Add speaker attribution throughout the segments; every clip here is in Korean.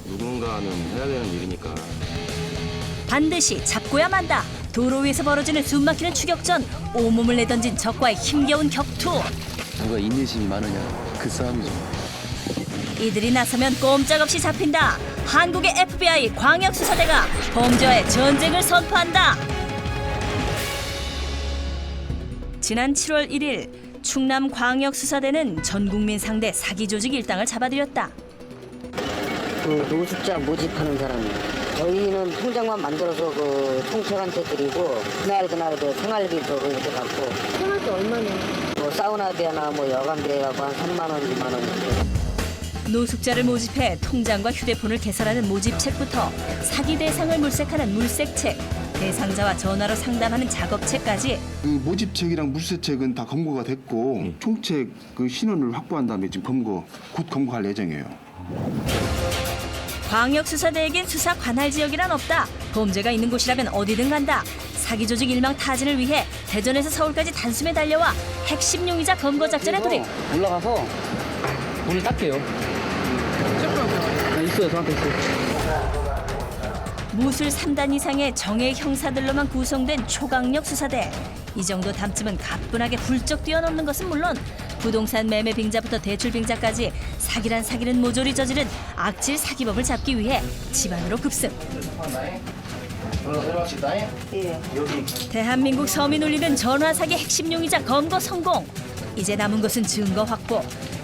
Speaker 1: 누군가는 해야 되는 일이니까.
Speaker 2: 반드시 잡고야 만다. 도로 위에서 벌어지는 숨막히는 추격전. 온몸을 내던진 적과의 힘겨운 격투.
Speaker 3: 누가 인내심이 많으냐 그 싸움이죠.
Speaker 2: 이들이 나서면 꼼짝없이 잡힌다. 한국의 FBI 광역수사대가 범죄와의 전쟁을 선포한다. 지난 7월 1일 충남 광역수사대는 전국민 상대 사기 조직 일당을 잡아들였다.
Speaker 4: 그 노숙자 모집하는 사람이에요. 저희는 통장만 만들어서 그 총책한테 드리고 그날 그 생활비도 이렇게 받고.
Speaker 5: 생활비 얼마냐?
Speaker 4: 뭐 사우나비나 뭐 여관비 해갖고 한 3만 원, 2만 원 정도.
Speaker 2: 노숙자를 모집해 통장과 휴대폰을 개설하는 모집책부터 사기 대상을 물색하는 물색책, 대상자와 전화로 상담하는 작업책까지
Speaker 6: 그 모집책이랑 물세책은 다 검거가 됐고 총책 그 신원을 확보한 다음에 지금 곧 검거할 예정이에요.
Speaker 2: 광역수사대에겐 수사 관할 지역이란 없다. 범죄가 있는 곳이라면 어디든 간다. 사기 조직 일망타진을 위해 대전에서 서울까지 단숨에 달려와 핵심 용의자 검거 작전에 돌입.
Speaker 7: 올라가서 문을 닦게요. 있어요, 저한테 있어요.
Speaker 2: 무술 3단 이상의 정예 형사들로만 구성된 초강력 수사대. 이 정도 담쯤은 가뿐하게 훌쩍 뛰어넘는 것은 물론 부동산 매매 빙자부터 대출 빙자까지 사기란 사기는 모조리 저지른 악질 사기범을 잡기 위해 집안으로 급습. 대한민국 서민 울리는 전화 사기 핵심 용의자 검거 성공. 이제 남은 것은 증거 확보.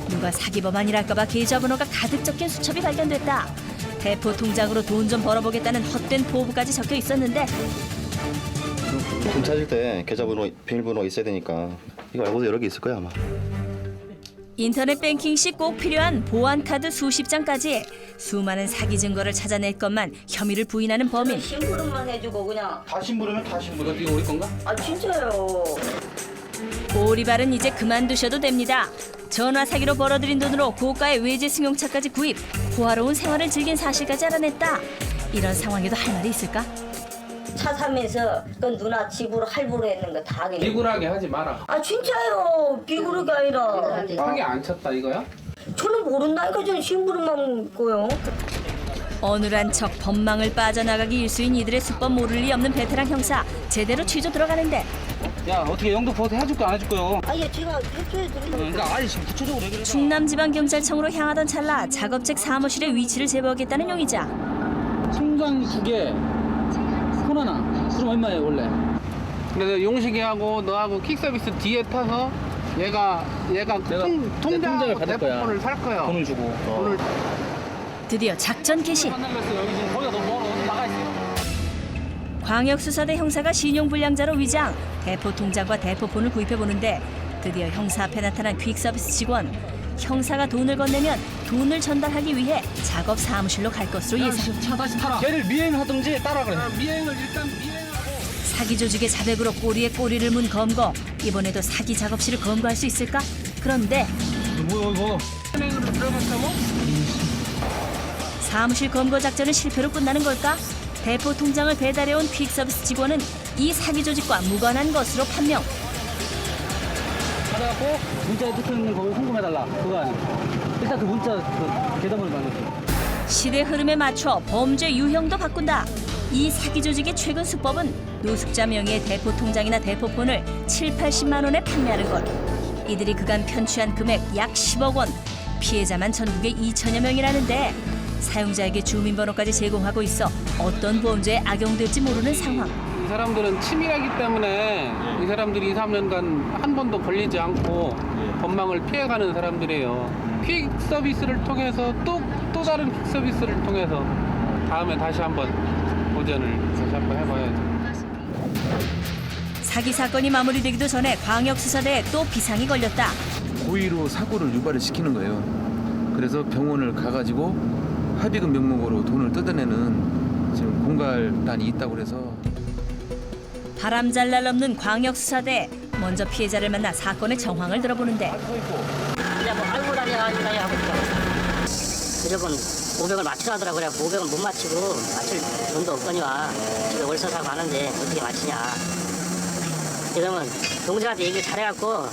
Speaker 2: 누가 사기범 아니랄까봐 계좌번호가 가득 적힌 수첩이 발견됐다. 대포 통장으로 돈 좀 벌어보겠다는 헛된 포부까지 적혀 있었는데
Speaker 1: 돈 찾을 때 계좌번호, 비밀번호가 있어야 되니까 이거 알고도 여러 개 있을 거야 아마.
Speaker 2: 인터넷 뱅킹 시 꼭 필요한 보안 카드 수십 장까지 수많은 사기 증거를 찾아낼 것만 혐의를 부인하는 범인.
Speaker 4: 심부름만 해주고 그냥.
Speaker 1: 다 심부르면 다 심부르.
Speaker 7: 이거 우리 건가?
Speaker 4: 아 진짜요.
Speaker 2: 오리발은 이제 그만두셔도 됩니다. 전화 사기로 벌어들인 돈으로 고가의 외제 승용차까지 구입, 호화로운 생활을 즐긴 사실까지 알아냈다. 이런 상황에도 할 말이 있을까?
Speaker 4: 차 사면서 그 누나 집으로 할부로 했는 거 다 그냥.
Speaker 7: 비굴하게 하지 마라.
Speaker 4: 아 진짜요. 비굴하게 아니라.
Speaker 7: 사기 안 쳤다 이거야?
Speaker 4: 저는 모른다니까 저는 심부름만 먹고요.
Speaker 2: 어눌한 척 법망을 빠져나가기 일수인 이들의 수법 모를 리 없는 베테랑 형사. 제대로 취조 들어가는데
Speaker 7: 야 어떻게 영도 보호대 해줄 거 안 해줄 거요?
Speaker 4: 아예 제가 해줘야
Speaker 7: 그러니까 아니 지금 구체적으로 얘기를 해봐.
Speaker 2: 충남지방경찰청으로 향하던 찰나 작업책 사무실의 위치를 제보하겠다는 용의자.
Speaker 7: 통장 2개, 폰 하나. 그럼 얼마예요 원래? 그래서 용식이하고 너하고 킥 서비스 뒤에 타서 얘가 통장을 받을 거야. 대포폰을 살 거야. 돈을 주고. 돈을
Speaker 2: 드디어 작전 개시.
Speaker 7: 만나기로 했어. 여기 지금 거기가 너무 멀어. 나가 있어.
Speaker 2: 광역수사대 형사가 신용불량자로 위장, 대포 통장과 대포폰을 구입해보는데 드디어 형사 앞에 나타난 퀵서비스 직원. 형사가 돈을 건네면 돈을 전달하기 위해 작업 사무실로 갈 것으로 예상.
Speaker 7: 차 다시 타라. 걔를 미행하든지 따라 그래. 미행을 일단 미행하고.
Speaker 2: 사기 조직의 자백으로 꼬리에 꼬리를 문 검거. 이번에도 사기 작업실을 검거할 수 있을까? 그런데
Speaker 7: 뭐야 이거? 미행으로 들어갔다고?
Speaker 2: 사무실 검거 작전은 실패로 끝나는 걸까? 대포 통장을 배달해온 퀵서비스 직원은 이 사기 조직과 무관한 것으로 판명.
Speaker 7: 받아갖고 문자에 붙어있는 거 송금해달라. 그거 아니야. 일단 그 문자 그 계좌번호 말해줘.
Speaker 2: 시대 흐름에 맞춰 범죄 유형도 바꾼다. 이 사기 조직의 최근 수법은 노숙자 명의의 대포 통장이나 대포폰을 7, 80만 원에 판매하는 것. 이들이 그간 편취한 금액 약 10억 원. 피해자만 전국에 2천여 명이라는데 사용자에게 주민번호까지 제공하고 있어 어떤 범죄에 악용될지 모르는 상황.
Speaker 7: 이 사람들은 치밀하기 때문에 이 사람들이 2, 3년간 한 번도 걸리지 않고 법망을 피해가는 사람들이에요. 퀵 서비스를 통해서 또 다른 퀵 서비스를 통해서 다음에 다시 한번 도전을 다시 한번 해봐야죠.
Speaker 2: 사기 사건이 마무리되기도 전에 광역수사대에 또 비상이 걸렸다.
Speaker 3: 고의로 사고를 유발을 시키는 거예요. 그래서 병원을 가가지고 합의금 명목으로 돈을 뜯어내는 지금 공갈단이 있다고 그래서.
Speaker 2: 바람 잘 날 없는 광역수사대. 먼저 피해자를 만나 사건의 정황을 들어보는데
Speaker 4: 그냥 뭐 알고 다녀 하고 있다고. 무조건 500을 맞추라 하더라고. 그래 500은 못 맞추고 맞출 돈도 없거니와 집에 월세 사고 하는데 어떻게 맞추냐. 그러면 동생한테 얘기를 잘해갖고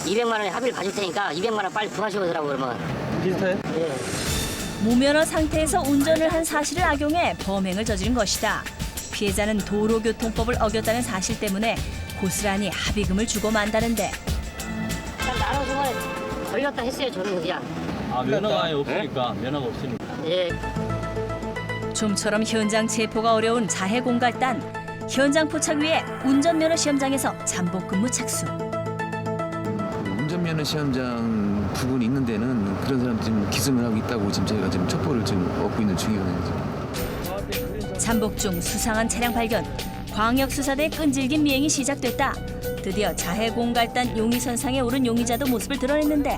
Speaker 4: 200만 원에 합의를 봐줄 테니까 200만 원 빨리 구하시고 오더라고. 그러면
Speaker 7: 비슷해?
Speaker 4: 예.
Speaker 2: 무면허 상태에서 운전을 한 사실을 악용해 범행을 저지른 것이다. 피해자는 도로교통법을 어겼다는 사실 때문에 고스란히 합의금을 주고 만다는데
Speaker 4: 일단 나는 정말 걸렸다 했어요. 저는 그냥.
Speaker 5: 면허가 없으니까. 면허가 없으니까.
Speaker 4: 예.
Speaker 2: 좀처럼 현장 체포가 어려운 자해 공갈단. 현장 포착 위에 운전면허 시험장에서 잠복 근무 착수.
Speaker 3: 운전면허 시험장 부분이 있는 데는 그런 사람들이 지금 기승을 하고 있다고 지금 저희가 지금 첩보를 지금 얻고 있는 중이거든요.
Speaker 2: 잠복 중 수상한 차량 발견. 광역수사대의 끈질긴 미행이 시작됐다. 드디어 자해 공갈단 용의선상에 오른 용의자도 모습을 드러냈는데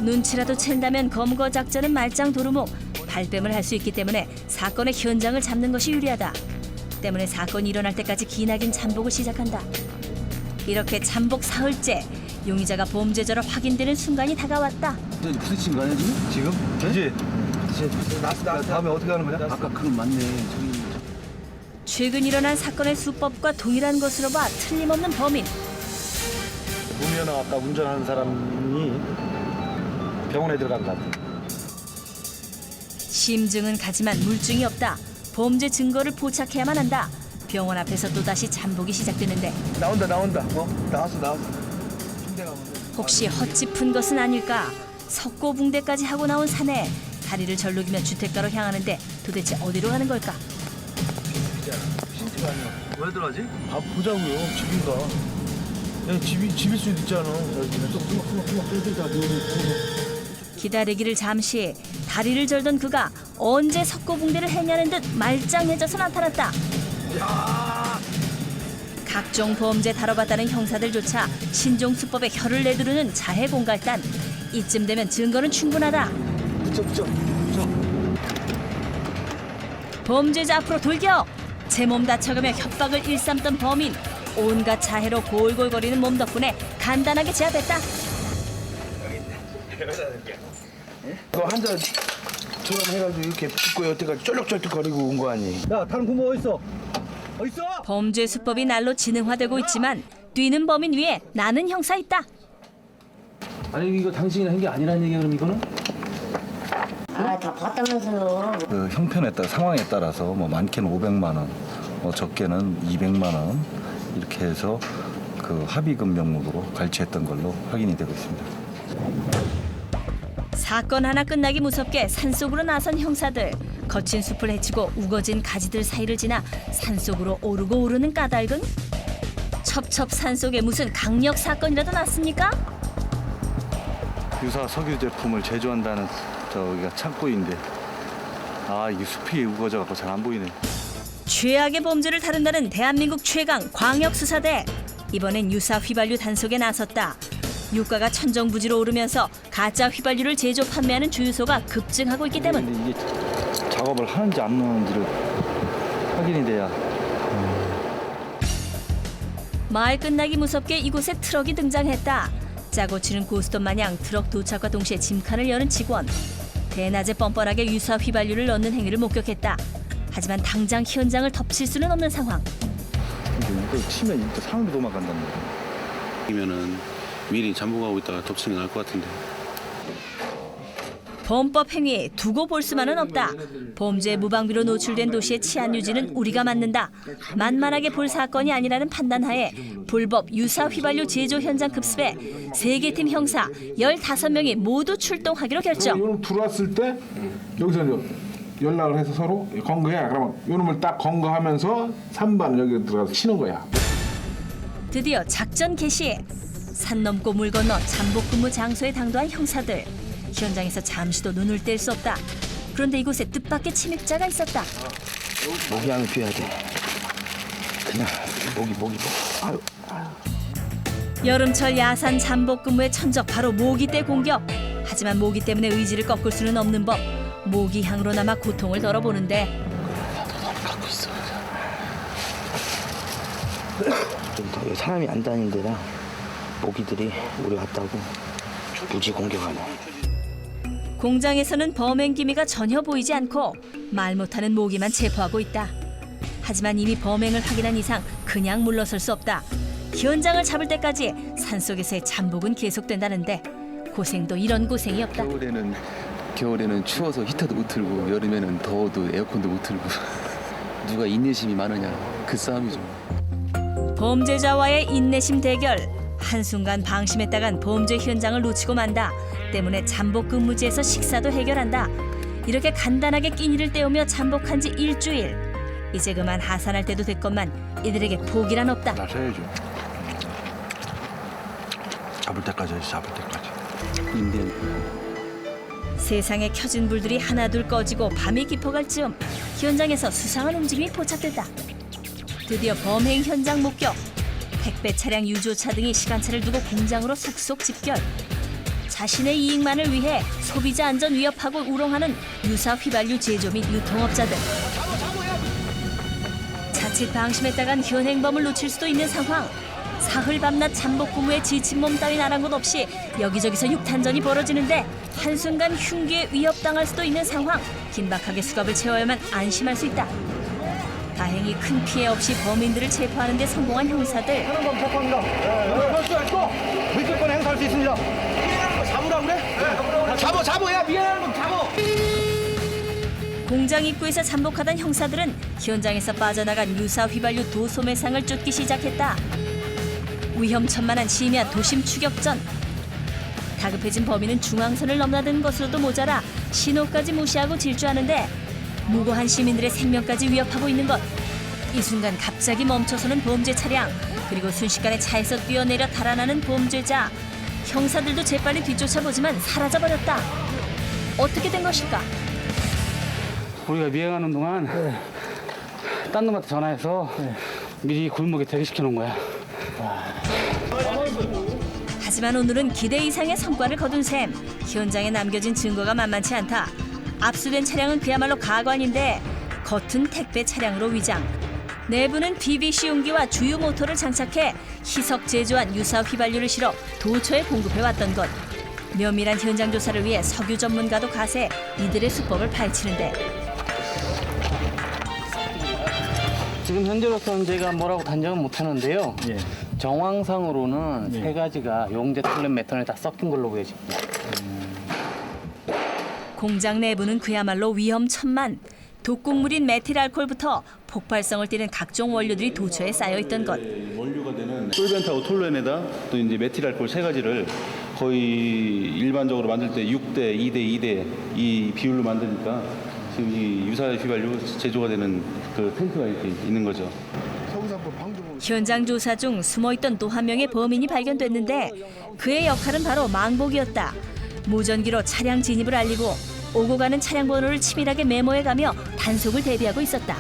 Speaker 2: 눈치라도 챈다면 검거 작전은 말짱 도루묵. 발뺌을 할 수 있기 때문에 사건의 현장을 잡는 것이 유리하다. 때문에 사건이 일어날 때까지 기나긴 잠복을 시작한다. 이렇게 잠복 사흘째 용의자가 범죄자로 확인되는 순간이 다가왔다.
Speaker 6: 부딪힌 거 아니야 지금? 그지? 다음에 어떻게 하는 거야? 아까 그건 맞네.
Speaker 2: 최근 일어난 사건의 수법과 동일한 것으로 봐 틀림없는 범인.
Speaker 1: 무면허 아까 운전하는 사람이 병원에 들어간 것 같아.
Speaker 2: 심증은 가지만 물증이 없다. 범죄 증거를 포착해야만 한다. 병원 앞에서 또다시 잠복이 시작되는데
Speaker 6: 나온다. 나왔어.
Speaker 2: 혹시 헛짚은 것은 아닐까? 석고붕대까지 하고 나온 사내. 다리를 절룩이며 주택가로 향하는데 도대체 어디로 가는 걸까?
Speaker 6: 왜 들어가지? 아 보자고요. 집인가? 야, 집일 수도 있잖아.
Speaker 2: 기다리기를 잠시. 다리를 절던 그가 언제 석고붕대를 했냐는 듯 말짱해져서 나타났다. 각종 범죄 다뤄봤다는 형사들조차 신종수법에 혀를 내두르는 자해 공갈단. 이쯤 되면 증거는 충분하다.
Speaker 6: 붙여.
Speaker 2: 범죄자 앞으로 돌격! 제 몸 다쳐가며 협박을 일삼던 범인. 온갖 자해로 골골거리는 몸 덕분에 간단하게 제압했다.
Speaker 6: 너 한잔 처럼 해가지고 이렇게 붙고 여태까지 쫄럭쫄럭거리고 온 거 아니?
Speaker 1: 야, 다른 구멍 어디 있어? 어디 있어?
Speaker 2: 범죄 수법이 날로 진흥화되고 있지만 뛰는 범인 위에 나는 형사 있다.
Speaker 3: 아니 이거 당신이 한 게 아니라는 얘기야 그럼 이거는?
Speaker 4: 아, 다 봤다면서요.
Speaker 8: 그 형편에 따라 상황에 따라서 뭐 많게는 500만 원, 뭐 적게는 200만 원 이렇게 해서 그 합의금 명목으로 갈취했던 걸로 확인이 되고 있습니다.
Speaker 2: 사건 하나 끝나기 무섭게 산속으로 나선 형사들. 거친 숲을 헤치고 우거진 가지들 사이를 지나 산속으로 오르고 오르는 까닭은? 첩첩 산속에 무슨 강력 사건이라도 났습니까?
Speaker 8: 유사 석유 제품을 제조한다는 저기가 창고인데 이게 숲이 우거져 갖고 잘 안 보이네.
Speaker 2: 최악의 범죄를 다룬다는 대한민국 최강 광역수사대. 이번엔 유사 휘발유 단속에 나섰다. 유가가 천정부지로 오르면서 가짜 휘발유를 제조 판매하는 주유소가 급증하고 있기 때문.
Speaker 8: 근데 이게 작업을 하는지 안 하는지를 확인이 돼야.
Speaker 2: 마을 끝나기 무섭게 이곳에 트럭이 등장했다. 짜고 치는 고스톱 마냥 트럭 도착과 동시에 짐칸을 여는 직원. 대낮에 뻔뻔하게 유사 휘발유를 넣는 행위를 목격했다. 하지만 당장 현장을 덮칠 수는 없는 상황.
Speaker 8: 이거 치면 진짜 사람도 도망간단 말이야.
Speaker 9: 이면은 미리 잠복하고 있다가 덮치는 게 나을 것 같은데.
Speaker 2: 범법 행위 두고 볼 수만은 없다. 범죄 무방비로 노출된 도시의 치안 유지는 우리가 맡는다. 만만하게 볼 사건이 아니라는 판단하에 불법 유사 휘발유 제조 현장 급습에 3개 팀 형사 15명이 모두 출동하기로 결정.
Speaker 10: 요놈 들어왔을 때 여기서 이제 연락을 해서 서로 건거해. 그러면 요놈을 딱 건거하면서 3반 여기 들어가서 치는 거야.
Speaker 2: 드디어 작전 개시. 산 넘고 물 건너 잠복 근무 장소에 당도한 형사들. 현장에서 잠시도 눈을 뗄 수 없다. 그런데 이곳에 뜻밖의 침입자가 있었다.
Speaker 6: 모기향을 피워야 돼. 그냥 모기. 아유.
Speaker 2: 여름철 야산 잠복 근무의 천적 바로 모기떼 공격. 하지만 모기 때문에 의지를 꺾을 수는 없는 법. 모기 향으로나마 고통을 덜어보는데
Speaker 6: 갖고 있어. 좀 사람이 안 다니는 데라 모기들이 우리 왔다고 무지 공격하네.
Speaker 2: 공장에서는 범행 기미가 전혀 보이지 않고 말 못하는 모기만 체포하고 있다. 하지만 이미 범행을 확인한 이상 그냥 물러설 수 없다. 현장을 잡을 때까지 산속에서의 잠복은 계속된다는데 고생도 이런 고생이 없다.
Speaker 3: 겨울에는 추워서 히터도 못 틀고 여름에는 더워도 에어컨도 못 틀고 누가 인내심이 많으냐 그 싸움이죠.
Speaker 2: 범죄자와의 인내심 대결. 한순간 방심했다간 범죄 현장을 놓치고 만다. 때문에 잠복 근무지에서 식사도 해결한다. 이렇게 간단하게 끼니를 때우며 잠복한 지 일주일. 이제 그만 하산할 때도 됐건만 이들에게 포기란 없다.
Speaker 8: 나서야죠. 잡을 때까지 해야지, 잡을 때까지.
Speaker 3: 인대는
Speaker 2: 세상에 켜진 불들이 하나둘 꺼지고 밤이 깊어갈 즈음 현장에서 수상한 움직임이 포착됐다. 드디어 범행 현장 목격. 택배 차량 유조차 등이 시간차를 두고 공장으로 속속 집결. 자신의 이익만을 위해 소비자 안전 위협하고 우롱하는 유사 휘발유 제조 및 유통업자들. 자칫 방심했다간 현행범을 놓칠 수도 있는 상황. 사흘 밤낮 잠복 근무에 지친 몸 따윈 아랑곳 없이 여기저기서 육탄전이 벌어지는데 한순간 흉기에 위협당할 수도 있는 상황. 긴박하게 수갑을 채워야만 안심할 수 있다. 다행히 큰 피해 없이 범인들을 체포하는 데 성공한 형사들.
Speaker 1: 하는 체포합니다. 할수 있고 물질권 행사할 수 있습니다. 잡으라 그래? 잡어야 미안한 건 잡어.
Speaker 2: 공장 입구에서 잠복하던 형사들은 현장에서 빠져나간 유사 휘발유 도소매상을 쫓기 시작했다. 위험천만한 심야 도심 추격전. 다급해진 범인은 중앙선을 넘나드는 것으로도 모자라 신호까지 무시하고 질주하는데 무고한 시민들의 생명까지 위협하고 있는 것. 이 순간 갑자기 멈춰서는 범죄 차량, 그리고 순식간에 차에서 뛰어내려 달아나는 범죄자. 형사들도 재빨리 뒤쫓아보지만 사라져버렸다. 어떻게 된 것일까?
Speaker 7: 우리가 미행하는 동안 딴 놈한테 전화해서 미리 골목에 대기시켜 놓은 거야.
Speaker 2: 하지만 오늘은 기대 이상의 성과를 거둔 셈. 현장에 남겨진 증거가 만만치 않다. 압수된 차량은 그야말로 가관인데 겉은 택배 차량으로 위장. 내부는 PVC 용기와 주유 모터를 장착해 희석 제조한 유사 휘발유를 실어 도처에 공급해왔던 것. 면밀한 현장 조사를 위해 석유 전문가도 가세 이들의 수법을 파헤치는데
Speaker 7: 지금 현재로서는 제가 뭐라고 단정은 못하는데요. 정황상으로는 세 가지가 용제, 톨렌, 메탄올이 다 섞인 걸로 보여집니다.
Speaker 2: 공장 내부는 그야말로 위험천만. 독극물인 메틸알코올부터 폭발성을 띠는 각종 원료들이 도처에 쌓여있던 것.
Speaker 9: 원료가 되는 솔벤트하고 톨렌에다 또 이제 메틸알코올 세 가지를 거의 일반적으로 만들 때 6대, 2대, 2대 이 비율로 만드니까 지금 이 유사 휘발유 제조가 되는 그 탱크가 이렇게 있는 거죠.
Speaker 2: 현장 조사 중 숨어있던 또 한 명의 범인이 발견됐는데 그의 역할은 바로 망복이었다. 무전기로 차량 진입을 알리고 오고 가는 차량 번호를 치밀하게 메모해가며 단속을 대비하고 있었다.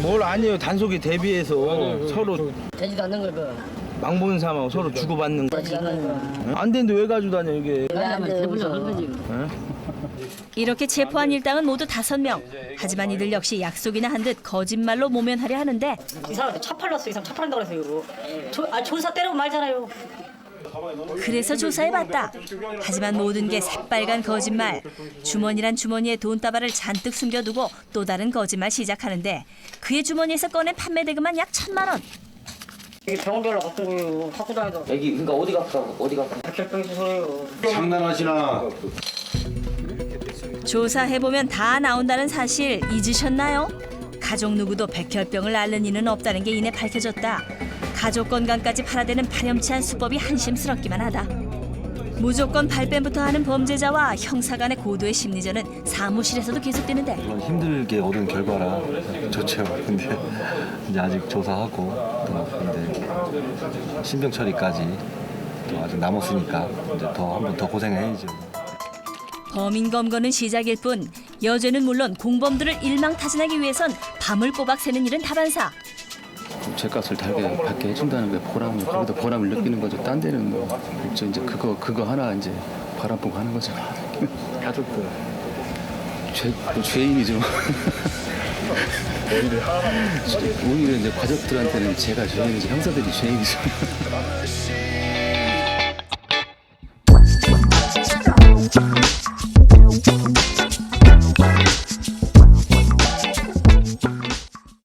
Speaker 5: 뭘 아니에요. 단속에 대비해서 서로
Speaker 4: 되지도 않는 걸 그.
Speaker 5: 망보는 사람하고 서로 주고받는 거.
Speaker 4: 되지도 않는 거.
Speaker 5: 안 되는데 왜 가지고 다녀 이게.
Speaker 4: 대부분 그런 거지.
Speaker 2: 이렇게 체포한 일당은 모두 5명. 하지만 이들 역시 약속이나 한 듯 거짓말로 모면하려 하는데
Speaker 4: 이 사람한테 차 팔렸어. 이 사람 차 팔린다고 그래서 이거. 조사 때리고 말잖아요.
Speaker 2: 그래서 조사해봤다. 하지만 모든 게 새빨간 거짓말. 주머니란 주머니에 돈다발을 잔뜩 숨겨두고 또 다른 거짓말 시작하는데 그의 주머니에서 꺼낸 판매 대금만 약 1,000만 원.
Speaker 4: 이게 병원별로 갖고 거예요. 갖고 다니다.
Speaker 5: 애기 그러니까 어디 갔다.
Speaker 4: 백혈병 있어서요.
Speaker 1: 장난하시나?
Speaker 2: 조사해보면 다 나온다는 사실 잊으셨나요? 가족 누구도 백혈병을 앓는 이는 없다는 게 이내 밝혀졌다. 가족 건강까지 팔아대는 파렴치한 수법이 한심스럽기만 하다. 무조건 발뺌부터 하는 범죄자와 형사 간의 고도의 심리전은 사무실에서도 계속되는데
Speaker 8: 물론 힘들게 얻은 결과라 좋죠. 근데 이제 아직 조사하고 또 근데 신병 처리까지 또 아직 남았으니까 이제 더 한 번 더 고생해야죠.
Speaker 2: 범인 검거는 시작일 뿐 여죄는 물론 공범들을 일망타진하기 위해선 밤을 꼬박 새는 일은 다반사.
Speaker 3: 죄값을 달게 받게 해준다는 게 보람을 그래도 보람을 느끼는 거죠. 딴 데는 뭐 없죠. 이제 그거 하나 이제 바람 보고 하는 거죠.
Speaker 5: 가족들.
Speaker 3: 죄인이죠. 오히려 이제 가족들한테는 제가 죄인이지 형사들이 죄인이죠.